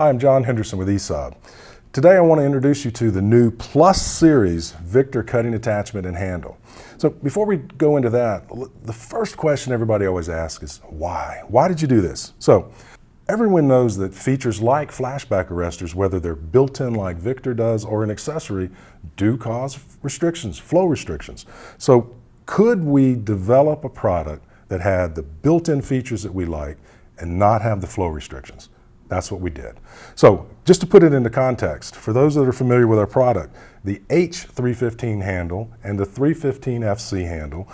Hi, I'm John Henderson with ESAB. Today I want to introduce you to the new Plus Series Victor cutting attachment and handle. So before we go into that, the first question everybody always asks is why? Why did you do this? So everyone knows that features like flashback arresters, whether they're built in like Victor does or an accessory, do cause restrictions, flow restrictions. So could we develop a product that had the built-in features that we like and not have the flow restrictions? That's what we did. So just to put it into context, for those that are familiar with our product, the H315 handle and the 315FC handle,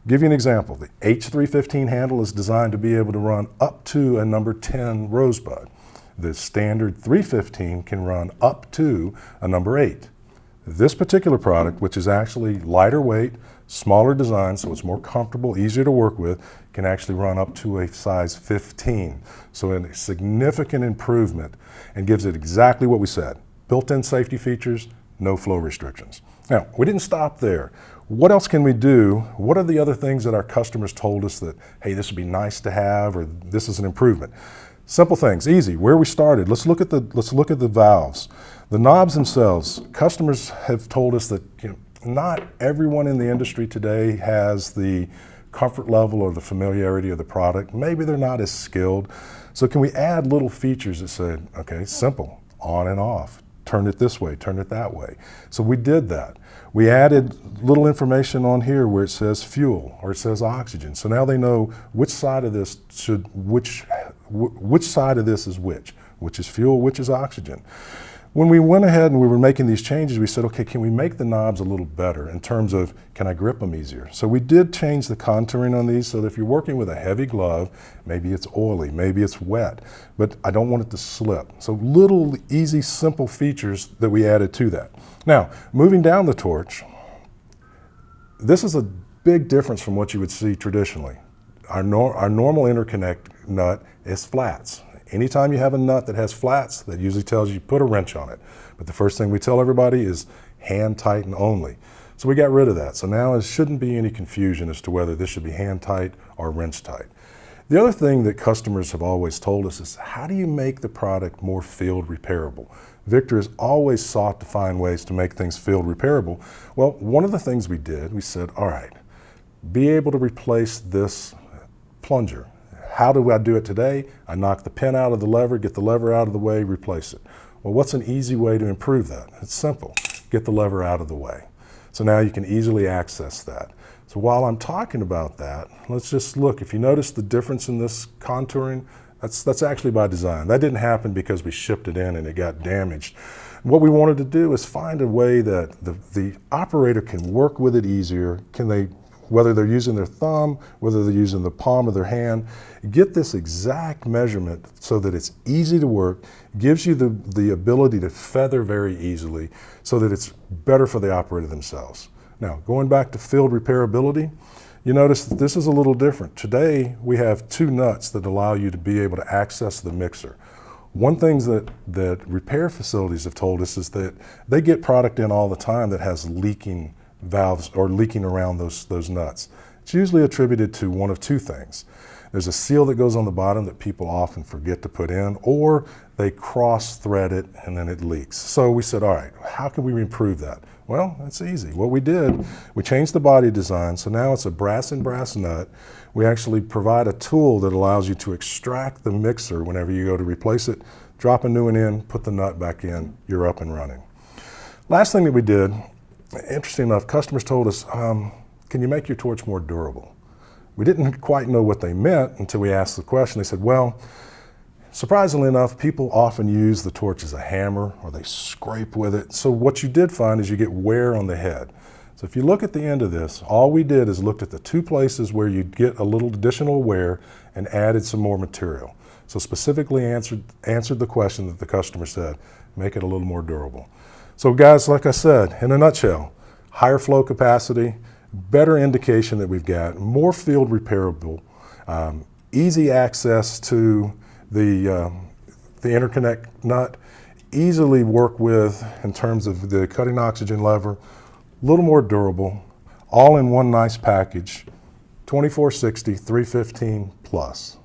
give you an example. The H315 handle is designed to be able to run up to a number 10 rosebud. The standard 315 can run up to a number 8. This particular product, which is actually lighter weight, smaller design, so it's more comfortable, easier to work with, can actually run up to a size 15. So a significant improvement and gives it exactly what we said. Built-in safety features, no flow restrictions. Now, we didn't stop there. What else can we do? What are the other things that our customers told us that, hey, this would be nice to have, or this is an improvement? Simple things, easy. Where we started, let's look at the valves. The knobs themselves, customers have told us that not everyone in the industry today has the comfort level or the familiarity of the product. Maybe they're not as skilled. So can we add little features that say, okay, simple, on and off, turn it this way, turn it that way. So we did that. We added little information on here where it says fuel or it says oxygen. So now they know which side of this which side of this is which is fuel, which is oxygen. When we went ahead and we were making these changes, we said, okay, can we make the knobs a little better in terms of, can I grip them easier? So we did change the contouring on these so that if you're working with a heavy glove, maybe it's oily, maybe it's wet, but I don't want it to slip. So little, easy, simple features that we added to that. Now, moving down the torch, this is a big difference from what you would see traditionally. Our normal interconnect nut is flats. Anytime you have a nut that has flats, that usually tells you put a wrench on it. But the first thing we tell everybody is hand tighten only. So we got rid of that. So now there shouldn't be any confusion as to whether this should be hand tight or wrench tight. The other thing that customers have always told us is, how do you make the product more field repairable? Victor has always sought to find ways to make things field repairable. Well, one of the things we did, we said, all right, be able to replace this plunger. How do I do it today? I knock the pin out of the lever, get the lever out of the way, replace it. Well, what's an easy way to improve that? It's simple. Get the lever out of the way. So now you can easily access that. So while I'm talking about that, let's just look. If you notice the difference in this contouring, that's actually by design. That didn't happen because we shipped it in and it got damaged. What we wanted to do is find a way that the operator can work with it easier. Whether they're using their thumb, whether they're using the palm of their hand, get this exact measurement so that it's easy to work, gives you the ability to feather very easily so that it's better for the operator themselves. Now, going back to field repairability, you notice that this is a little different. Today, we have two nuts that allow you to be able to access the mixer. One thing that repair facilities have told us is that they get product in all the time that has leaking valves or leaking around those nuts. It's usually attributed to one of two things. There's a seal that goes on the bottom that people often forget to put in, or they cross thread it and then it leaks. So we said, all right, how can we improve that? Well, that's easy. What we did, we changed the body design, so now it's a brass and brass nut. We actually provide a tool that allows you to extract the mixer whenever you go to replace it, drop a new one in, put the nut back in, you're up and running. Last thing that we did, interesting enough, customers told us, can you make your torch more durable? We didn't quite know what they meant until we asked the question. They said, well, surprisingly enough, people often use the torch as a hammer or they scrape with it. So what you did find is you get wear on the head. So if you look at the end of this, all we did is looked at the two places where you'd get a little additional wear and added some more material. So specifically answered the question that the customer said, make it a little more durable. So guys, like I said, in a nutshell, higher flow capacity, better indication that we've got, more field repairable, easy access to the interconnect nut, easily work with in terms of the cutting oxygen lever, a little more durable, all in one nice package, 2460, 315 plus.